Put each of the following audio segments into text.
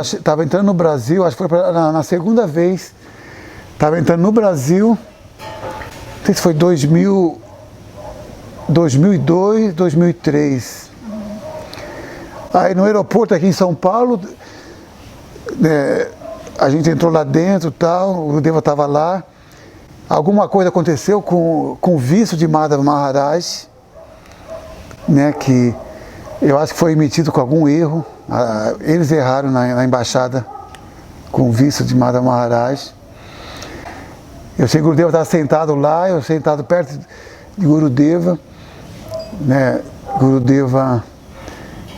Estava entrando no Brasil, acho que foi na segunda vez. Estava entrando no Brasil, não sei se foi 2002, 2003. Aí no aeroporto aqui em São Paulo, a gente entrou lá dentro e tal, o Gurudeva estava lá. Alguma coisa aconteceu com o visto de Madhava Maharaj, né, que eu acho que foi emitido com algum erro. Eles erraram na embaixada com o visto de Madhava Maharaj. Eu sei que o Gurudeva estava sentado lá, eu sentado perto de Gurudeva, né? Gurudeva,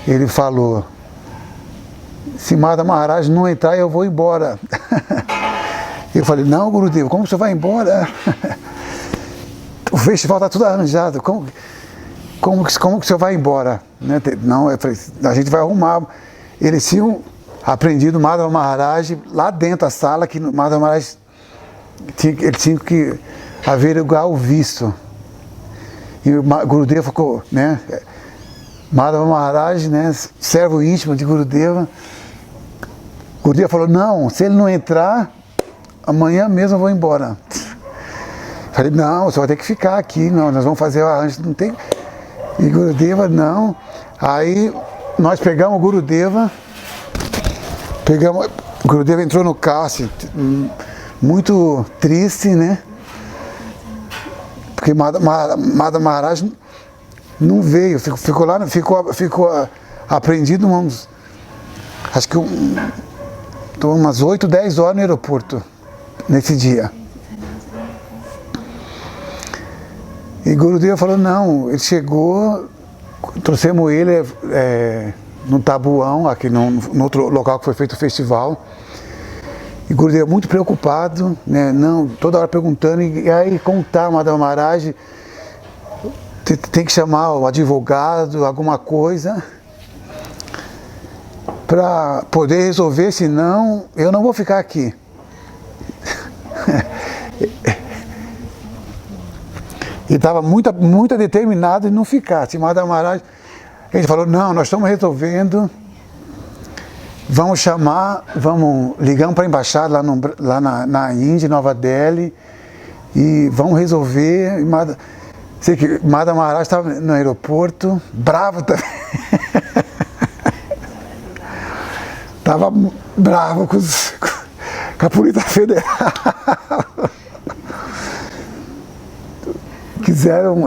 ele falou: se Madhava Maharaj não entrar, eu vou embora. Eu falei: não, Gurudeva, como você vai embora? O festival está tudo arranjado, como que o senhor vai embora? Né? Não, eu falei: a gente vai arrumar. Eles tinham aprendido Madhava Maharaj lá dentro da sala, que Madhava Maharaj ele tinha que averiguar o visto. E o Gurudeva ficou, né? Madhava Maharaj, né, servo íntimo de Gurudeva. Gurudeva falou: não, se ele não entrar, amanhã mesmo eu vou embora. Falei: não, você vai ter que ficar aqui, não, nós vamos fazer o arranjo, não tem. E Gurudeva, não. Aí nós pegamos o Gurudeva, Gurudeva entrou no carro, assim, muito triste, né? Porque Madhava Maharaj não veio, ficou lá, ficou apreendido acho que umas 8, 10 horas no aeroporto nesse dia. E Gurudeva falou: não, ele chegou, trouxemos ele no Tabuão, aqui no outro local que foi feito o festival. E Gurudeva muito preocupado, né? Não, toda hora perguntando: e aí, como está Madhava Maharaj? Tem que chamar o advogado, alguma coisa, para poder resolver, senão eu não vou ficar aqui. E estava muito determinado em não ficar. Se Madhava Maharaj, ele falou: não, nós estamos resolvendo, vamos ligamos para a embaixada lá na Índia, Nova Delhi, e vamos resolver. Sei que Madhava Maharaj estava no aeroporto, bravo também. Estava bravo com a Polícia Federal.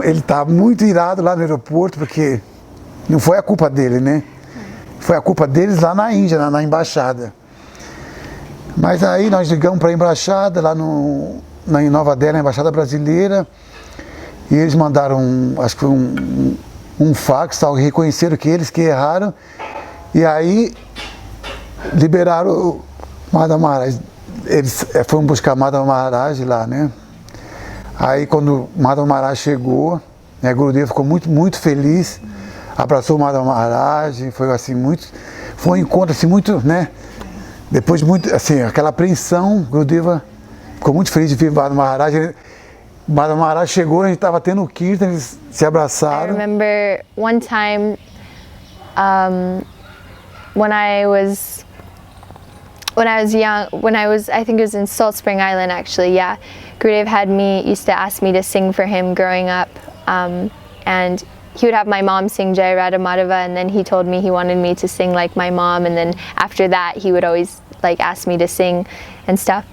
Ele estava muito irado lá no aeroporto, porque não foi a culpa dele, né? Foi a culpa deles lá na Índia, na embaixada. Mas aí nós ligamos para a embaixada, lá em Nova Delhi, a embaixada brasileira, e eles mandaram, acho que foi um fax, tal, reconheceram que eles que erraram, e aí liberaram o Madhava Maharaj. Eles foram buscar Madhava Maharaj lá, né? Aí quando Madhava Maharaj chegou, né, Gurudeva ficou muito, muito feliz, abraçou o Madhava Maharaj, foi um encontro assim muito, né? Depois de muito, assim, aquela apreensão, Gurudeva ficou muito feliz de ver Madhava Maharaj. Madhava Maharaj chegou, a gente estava tendo o kirtan, eles se abraçaram. I remember one time when I was young, I think it was in Salt Spring Island actually, yeah. Gurudev used to ask me to sing for him growing up, and he would have my mom sing Jai Radha Madhava, and then he told me he wanted me to sing like my mom, and then after that he would always like ask me to sing and stuff.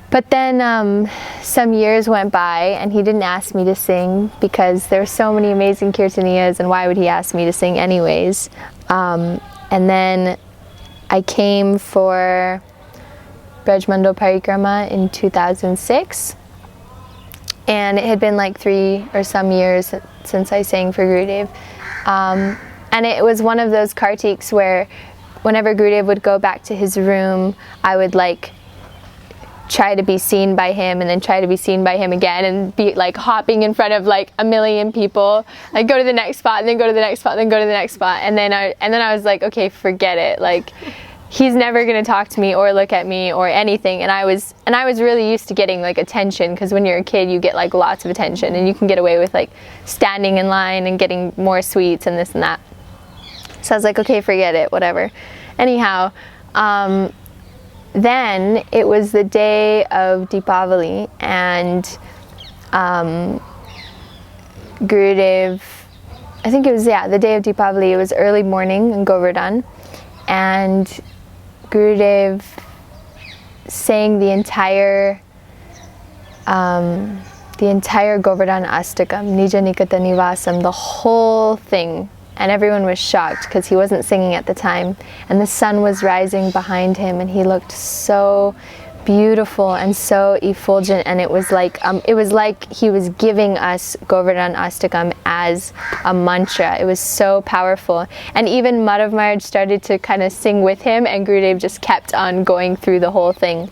But then some years went by and he didn't ask me to sing because there were so many amazing kirtaniyas, and why would he ask me to sing anyways? And then I came for Brajmandal Parikrama in 2006, and it had been like 3 or some years since I sang for Gurudev. And it was one of those Kartiks where whenever Gurudev would go back to his room, I would like try to be seen by him and then try to be seen by him again and be like hopping in front of like a million people, like go to the next spot and then go to the next spot and then go to the next spot, and then I was like, okay, forget it, like he's never gonna talk to me or look at me or anything. And I was really used to getting like attention, because when you're a kid you get like lots of attention and you can get away with like standing in line and getting more sweets and this and that. So I was like, okay, forget it, whatever. Anyhow, then it was the day of Deepavali, and Gurudev, I think it was, the day of Deepavali, it was early morning in Govardhan, and Gurudev sang the entire Govardhan Astakam, Nija Nikata Nivasam, the whole thing. And everyone was shocked because he wasn't singing at the time. And the sun was rising behind him and he looked so beautiful and so effulgent. And it was like he was giving us Govardhan Astakam as a mantra. It was so powerful. And even Madhav Maharaj started to kind of sing with him, and Gurudev just kept on going through the whole thing.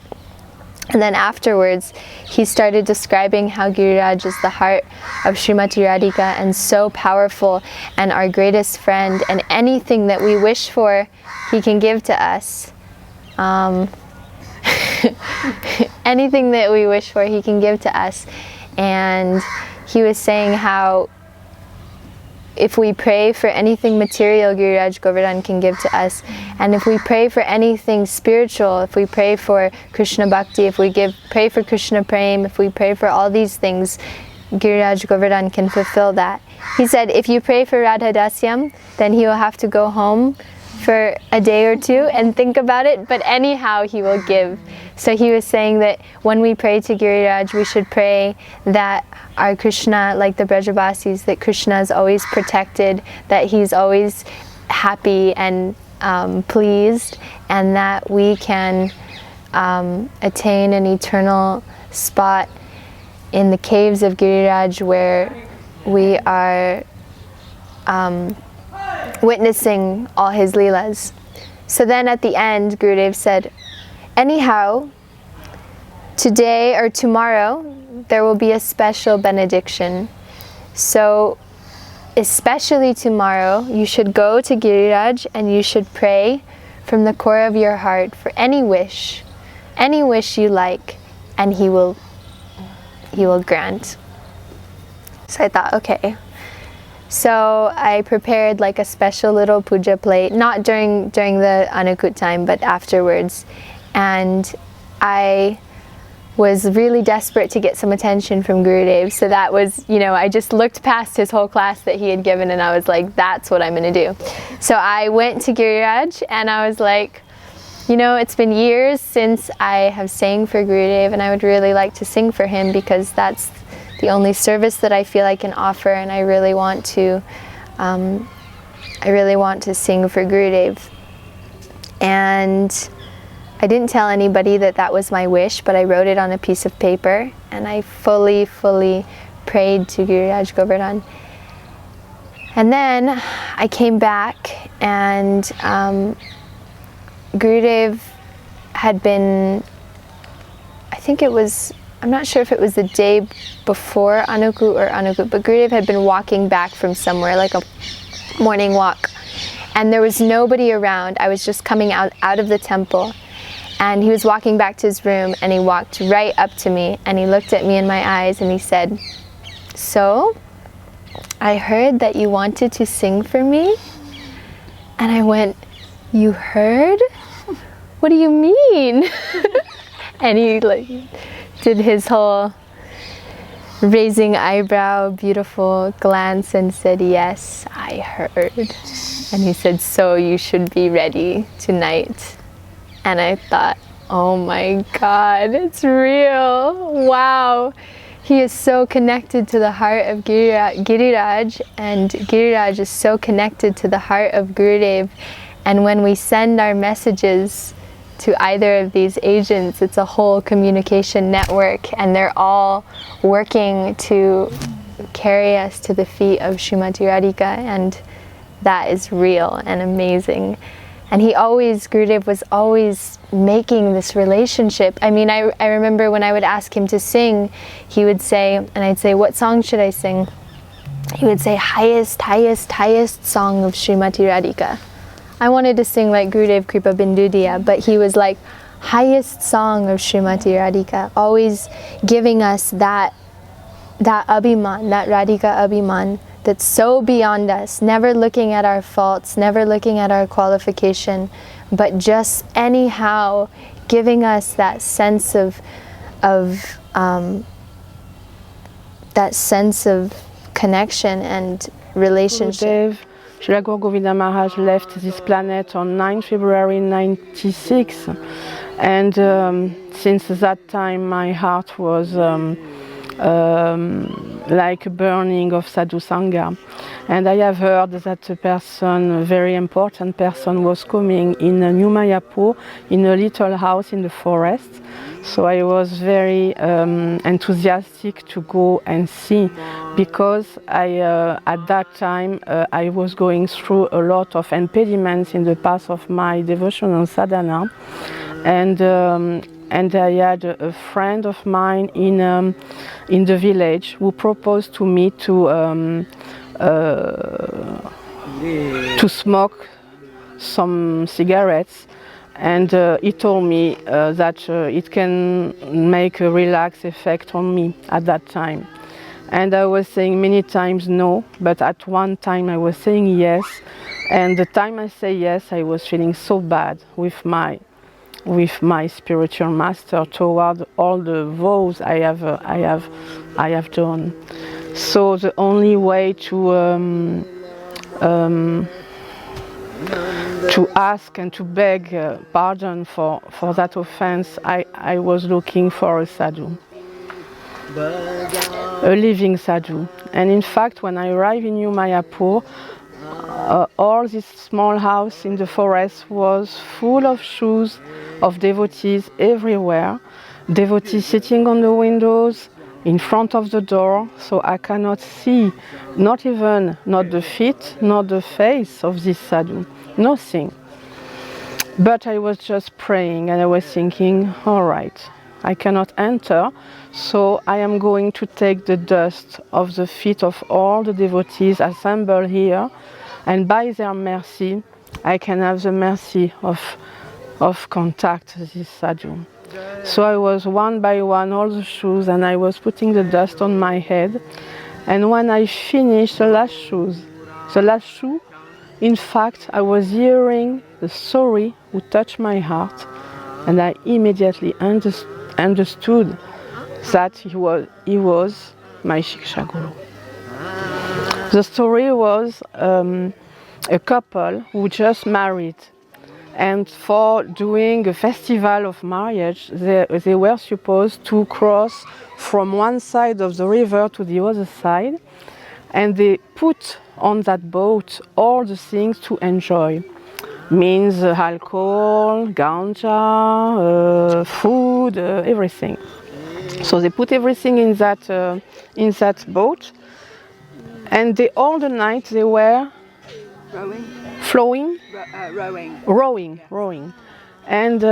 And then afterwards, he started describing how Giriraj is the heart of Srimati Radhika and so powerful and our greatest friend, and anything that we wish for, he can give to us. Anything that we wish for, he can give to us. And he was saying how if we pray for anything material, Giriraj Govardhan can give to us. And if we pray for anything spiritual, if we pray for Krishna Bhakti, if we pray for Krishna Prem, if we pray for all these things, Giriraj Govardhan can fulfill that. He said if you pray for Radha Dasyam, then he will have to go home for a day or two and think about it, but anyhow he will give. So he was saying that when we pray to Giriraj, we should pray that our Krishna, like the Brajavasis, that Krishna is always protected, that he's always happy and pleased, and that we can attain an eternal spot in the caves of Giriraj where we are witnessing all his leelas. So then at the end, Gurudev said, anyhow, today or tomorrow, there will be a special benediction. So, especially tomorrow, you should go to Giriraj and you should pray from the core of your heart for any wish you like, and he will grant. So I thought, okay. So I prepared like a special little puja plate, not during the Anukut time, but afterwards. And I was really desperate to get some attention from Gurudev. So that was, I just looked past his whole class that he had given and I was like, that's what I'm going to do. So I went to Giriraj and I was like, it's been years since I have sang for Gurudev, and I would really like to sing for him because that's the only service that I feel I can offer, and I really want to sing for Gurudev. And I didn't tell anybody that was my wish, but I wrote it on a piece of paper, and I fully prayed to Giriraj Govardhan. And then I came back, and Gurudev had been, I'm not sure if it was the day before Anukut, but Gurudev had been walking back from somewhere, like a morning walk. And there was nobody around. I was just coming out of the temple. And he was walking back to his room, and he walked right up to me, and he looked at me in my eyes, and he said, so, I heard that you wanted to sing for me? And I went, you heard? What do you mean? And he did his whole raising eyebrow, beautiful glance, and said, yes, I heard. And he said, so you should be ready tonight. And I thought, oh my God, it's real. Wow. He is so connected to the heart of Giriraj, and Giriraj is so connected to the heart of Gurudev. And when we send our messages to either of these agents, it's a whole communication network, and they're all working to carry us to the feet of Srimati Radhika, and that is real and amazing. And Gurudev was always making this relationship. I mean, I remember when I would ask him to sing, he would say, and I'd say, what song should I sing? He would say, highest, highest, highest song of Srimati Radhika. I wanted to sing like Gurudev Kripa Bindudiya, but he was like, highest song of Srimati Radhika, always giving us that abhiman, that Radhika abhiman, that's so beyond us, never looking at our faults, never looking at our qualification, but just anyhow giving us that sense of connection and relationship. Srila Gurudeva Maharaj left this planet on 9 February 96, and since that time my heart was like a burning of sadhu sangha. And I have heard that a very important person, was coming in New Mayapur, in a little house in the forest. So I was very enthusiastic to go and see, because at that time I was going through a lot of impediments in the path of my devotional sadhana, and I had a friend of mine in the village who proposed to me to smoke some cigarettes, and he told me that it can make a relaxed effect on me at that time. And I was saying many times no, but at one time I was saying yes, and the time I say yes, I was feeling so bad with my spiritual master toward all the vows I have done. So the only way to ask and to beg pardon for that offense, I was looking for a sadhu, a living sadhu. And in fact, when I arrived in New Mayapur, all this small house in the forest was full of shoes of devotees everywhere, devotees sitting on the windows, in front of the door, so I cannot see, not the feet, not the face of this sadhu, nothing. But I was just praying, and I was thinking, all right, I cannot enter, so I am going to take the dust of the feet of all the devotees assembled here, and by their mercy, I can have the mercy of contact this sadhu. So I was one by one, all the shoes, and I was putting the dust on my head. And when I finished the last shoe, in fact, I was hearing the sorry who touched my heart, and I immediately understood that he was my Shiksha Guru. The story was a couple who just married, and for doing a festival of marriage, they were supposed to cross from one side of the river to the other side, and they put on that boat all the things to enjoy. Means alcohol, ganja, food, everything. So they put everything in that boat, and all the night they were rowing. And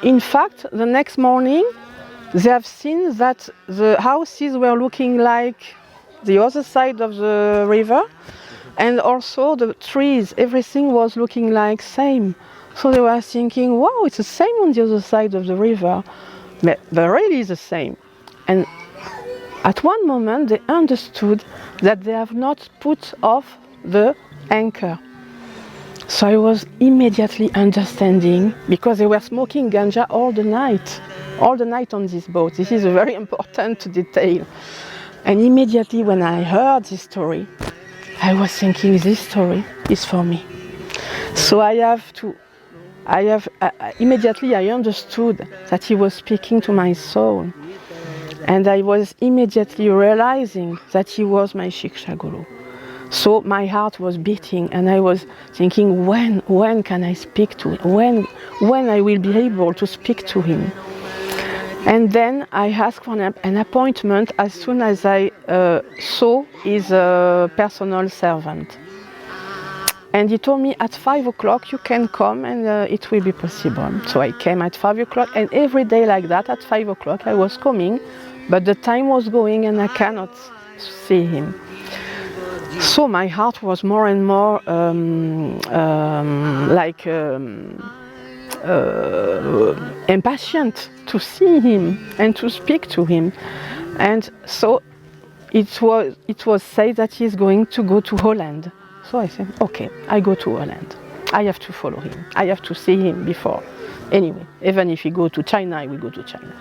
in fact, the next morning, they have seen that the houses were looking like the other side of the river, and also the trees, everything was looking like same. So they were thinking, wow, it's the same on the other side of the river, but really the same. And at one moment, they understood that they have not put off the anchor. So I was immediately understanding, because they were smoking ganja all the night on this boat. This is a very important detail. And immediately when I heard this story, I was thinking, this story is for me. So immediately I understood that he was speaking to my soul. And I was immediately realizing that he was my Shiksha Guru. So my heart was beating, and I was thinking, when can I speak to him? When I will be able to speak to him? And then I asked for an appointment as soon as I saw his personal servant. And he told me at 5 o'clock you can come and it will be possible. So I came at 5 o'clock, and every day like that at 5 o'clock I was coming, but the time was going and I cannot see him. So my heart was more and more impatient to see him and to speak to him. And so it was said that he's going to go to Holland. So I said, okay, I go to Holland. I have to follow him. I have to see him before. Anyway, even if he go to China, I will go to China.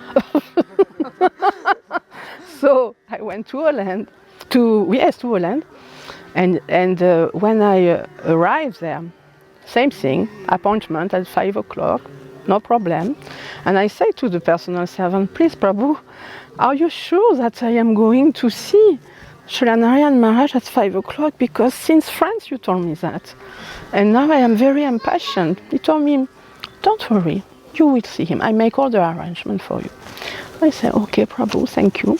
So I went to Holland, to Holland. And when I arrived there, same thing, appointment at 5 o'clock, no problem. And I say to the personal servant, please, Prabhu, are you sure that I am going to see Srila Narayan Maharaj at 5 o'clock? Because since France you told me that. And now I am very impatient. He told me, don't worry, you will see him. I make all the arrangement for you. I said, okay, Prabhu, thank you.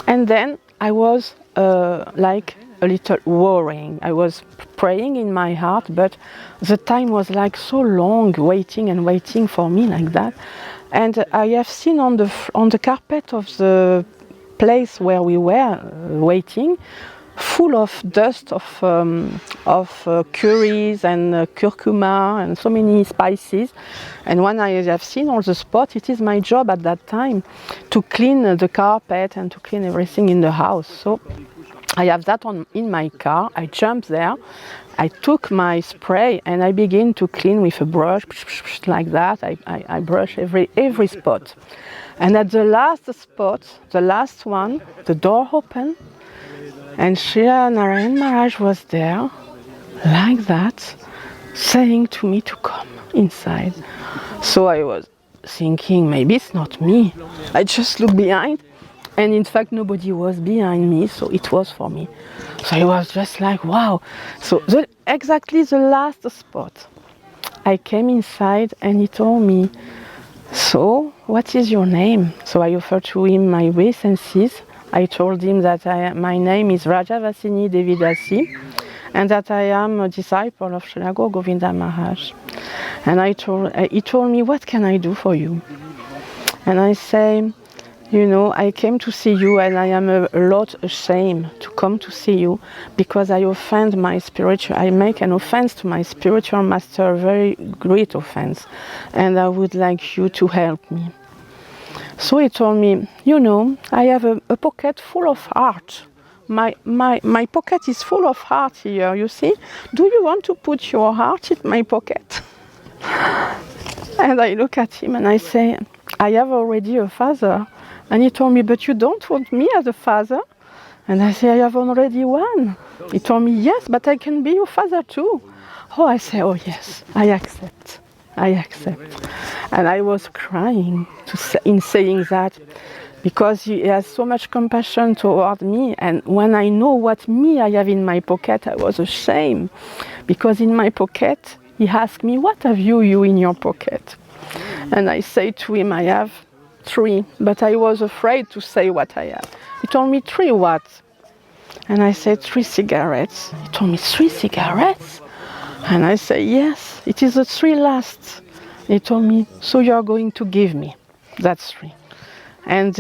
And then I was like a little worrying. I was praying in my heart, but the time was like so long, waiting and waiting for me like that. And I have seen on the carpet of the place where we were waiting, full of dust of curries and curcuma and so many spices. And when I have seen all the spots, it is my job at that time to clean the carpet and to clean everything in the house. So I have that in my car. I jumped there. I took my spray and I began to clean with a brush, like that. I brush every spot. And at the last spot, the last one, the door opened, and Srila Narayan Maharaj was there, like that, saying to me to come inside. So I was thinking, maybe it's not me. I just looked behind, and in fact nobody was behind me, so it was for me. So I was just like, wow. So exactly the last spot, I came inside and he told me, so what is your name? So I offered to him my obeisances. I told him that my name is Vraja Vasini Devidasi, and that I am a disciple of Srila Guru Govinda Maharaj. And he told me, what can I do for you? And I say, you know, I came to see you and I am a lot ashamed to come to see you because I I make an offense to my spiritual master, a very great offense, and I would like you to help me. So he told me, you know, I have a pocket full of heart. My pocket is full of heart here, you see? Do you want to put your heart in my pocket? And I look at him and I say, I have already a father. And he told me, but you don't want me as a father? And I say, I have already one. He told me, yes, but I can be your father too. Oh, I say, oh yes, I accept. And I was crying in saying that, because he has so much compassion toward me, and when I know what I have in my pocket, I was ashamed, because in my pocket, he asked me, what have you in your pocket? And I say to him, I have 3, but I was afraid to say what I have. He told me, 3 what? And I said, 3 cigarettes. He told me, 3 cigarettes? And I said, yes, it is the 3 last. He told me, so you are going to give me. That's 3. And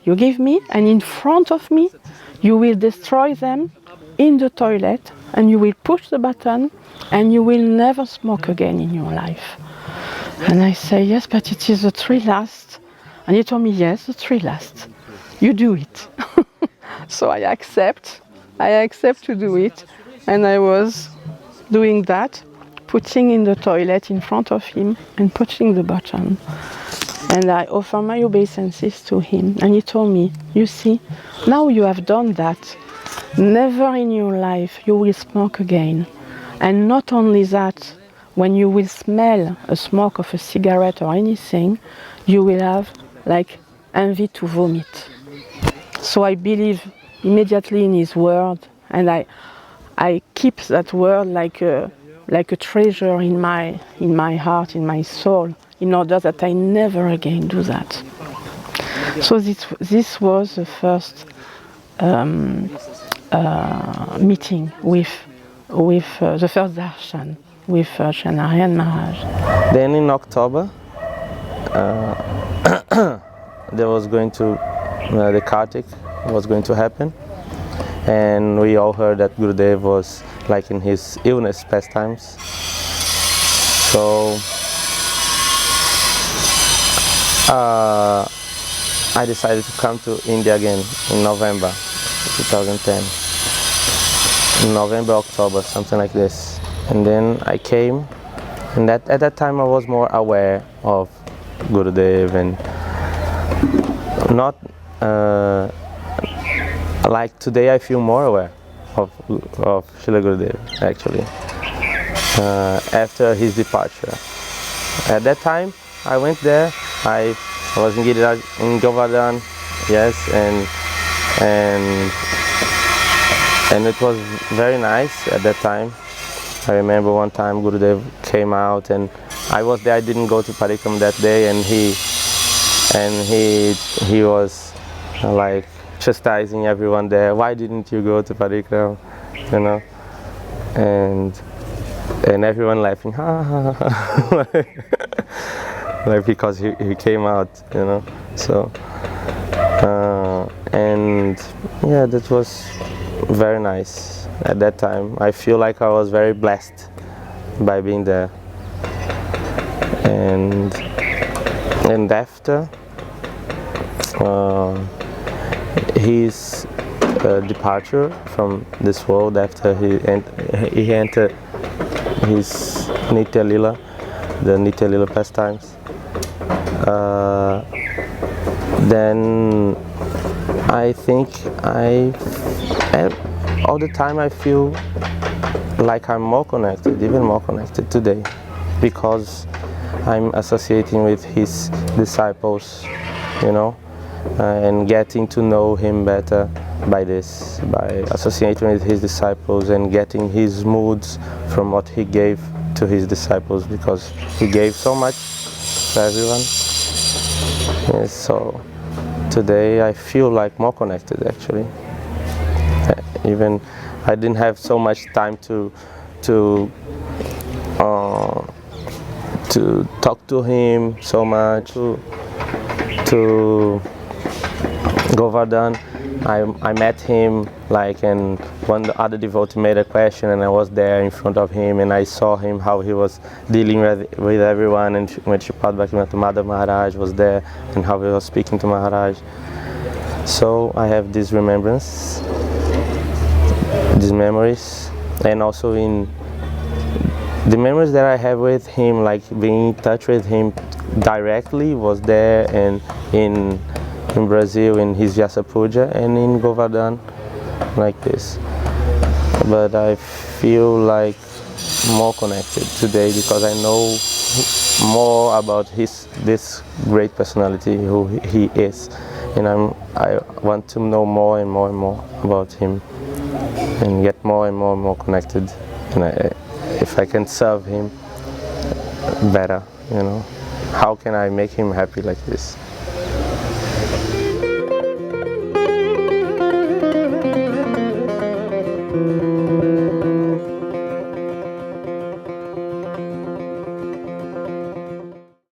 you give me, and in front of me, you will destroy them in the toilet, and you will push the button, and you will never smoke again in your life. And I say, yes, but it is the 3 last. And he told me, yes, the 3 last. You do it. So I accept to do it. And I was doing that, putting in the toilet in front of him and pushing the button. And I offer my obeisances to him. And he told me, you see, now you have done that. Never in your life you will smoke again. And not only that, when you will smell a smoke of a cigarette or anything, you will have like envy to vomit. So I believe immediately in his word, and I keep that word like a treasure in my heart, in my soul, in order that I never again do that. So this was the first meeting with with the first darshan with Narayan Maharaj. Then in October, there was going to the Kartik was going to happen, and we all heard that Gurudev was like in his illness pastimes. So I decided to come to India again in November 2010. In November, October, something like this. And then I came, and at that time I was more aware of Gurudev, and not like today I feel more aware of Srila Gurudev actually after his departure. At that time I went there, I was in Govardhan, yes, and it was very nice at that time. I remember one time Gurudev came out and I was there. I didn't go to Parikram that day, and he was like chastising everyone there. Why didn't you go to Parikram? You know, and everyone laughing, ha ha ha, like because he came out, you know. So and yeah, that was very nice at that time. I feel like I was very blessed by being there. And after his departure from this world, after he entered his Nitya Lila, the Nitya Lila pastimes, then I think all the time I feel like I'm more connected, even more connected today, because I'm associating with his disciples, you know, and getting to know him better by this, by associating with his disciples and getting his moods from what he gave to his disciples, because he gave so much to everyone. Yes, so today I feel like more connected actually. Even I didn't have so much time to talk to him so much, to Govardhan. I met him, like, and one other devotee made a question and I was there in front of him and I saw him how he was dealing with everyone, and when Shripad Bhaktivinoda Maharaj was there and how he was speaking to Maharaj. So I have this remembrance, these memories, and also in the memories that I have with him, like being in touch with him directly, was there, and in Brazil in his Vyasa Puja, and in Govardhan, like this. But I feel like more connected today because I know more about this great personality who he is, and I want to know more and more and more about him, and get more and more connected, and if I can serve him better, you know, how can I make him happy like this?